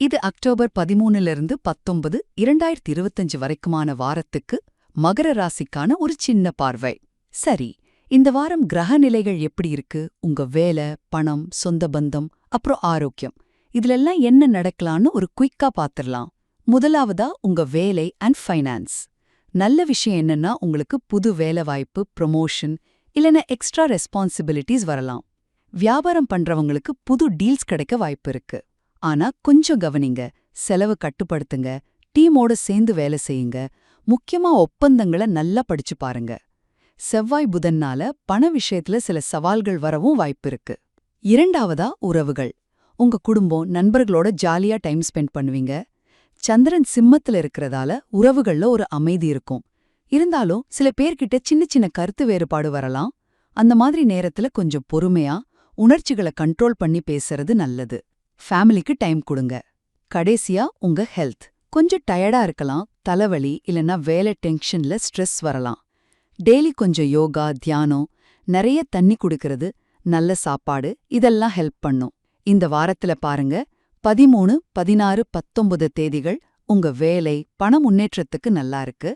இது அக்டோபர் 13லிருந்து 19, 2025 வரைக்குமான வாரத்துக்கு மகர ராசிக்கான ஒரு சின்ன பார்வை. சரி, இந்த வாரம் கிரக நிலைகள் எப்படி இருக்கு? உங்க வேலை, பணம், சொந்த பந்தம், அப்புறம் ஆரோக்கியம், இதுலெல்லாம் என்ன நடக்கலான்னு ஒரு குயிக்கா பாத்திரலாம். முதலாவதா உங்க வேலை அண்ட் ஃபைனான்ஸ். நல்ல விஷயம் என்னன்னா, உங்களுக்கு புது வேலை வாய்ப்பு, ப்ரொமோஷன் இல்லைன்னா எக்ஸ்ட்ரா ரெஸ்பான்சிபிலிட்டிஸ் வரலாம். வியாபாரம் பண்றவங்களுக்கு புது டீல்ஸ் கிடைக்க வாய்ப்பு இருக்கு. ஆனா கொஞ்சம் கவனிங்க, செலவு கட்டுப்படுத்துங்க, டீமோட சேர்ந்து வேலை செய்யுங்க, முக்கியமா ஒப்பந்தங்களை நல்லா படிச்சு பாருங்க. செவ்வாய் புதன்னால பண விஷயத்துல சில சவால்கள் வரவும் வாய்ப்பு இருக்கு. இரண்டாவதா உறவுகள். உங்க குடும்பம், நண்பர்களோட ஜாலியா டைம் ஸ்பெண்ட் பண்ணுவீங்க. சந்திரன் சிம்மத்துல இருக்கிறதால உறவுகள்ல ஒரு அமைதி இருக்கும். இருந்தாலும் சில பேர்கிட்ட சின்ன சின்ன கருத்து வேறுபாடு வரலாம். அந்த மாதிரி நேரத்துல கொஞ்சம் பொறுமையா, உணர்ச்சிகளை கண்ட்ரோல் பண்ணி பேசுறது நல்லது. ஃபேமிலிக்கு டைம் கொடுங்க. கடைசியா உங்க ஹெல்த். கொஞ்சம் டயர்டா இருக்கலாம், தலைவலி இல்லைன்னா வேலை டென்ஷன்ல ஸ்ட்ரெஸ் வரலாம். டெய்லி கொஞ்சம் யோகா, தியானம், நிறைய தண்ணி குடிக்கிறது, நல்ல சாப்பாடு இதெல்லாம் ஹெல்ப் பண்ணும். இந்த வாரத்துல பாருங்க, 13, 16, 19 தேதிகள் உங்க வேலை, பண முன்னேற்றத்துக்கு நல்லா இருக்கு.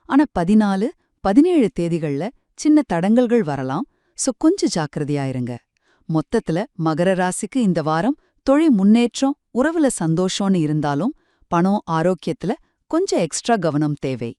ஆனா 14, 17 தேதிகள்ல சின்ன தடங்கல்கள் வரலாம். கொஞ்சம் ஜாக்கிரதையா இருங்க. மொத்தத்துல மகர ராசிக்கு இந்த வாரம் தொழில் முன்னேற்றம், உறவுல சந்தோஷம்னு இருந்தாலும் பணம், ஆரோக்கியத்துல கொஞ்சம் எக்ஸ்ட்ரா கவனம் தேவை.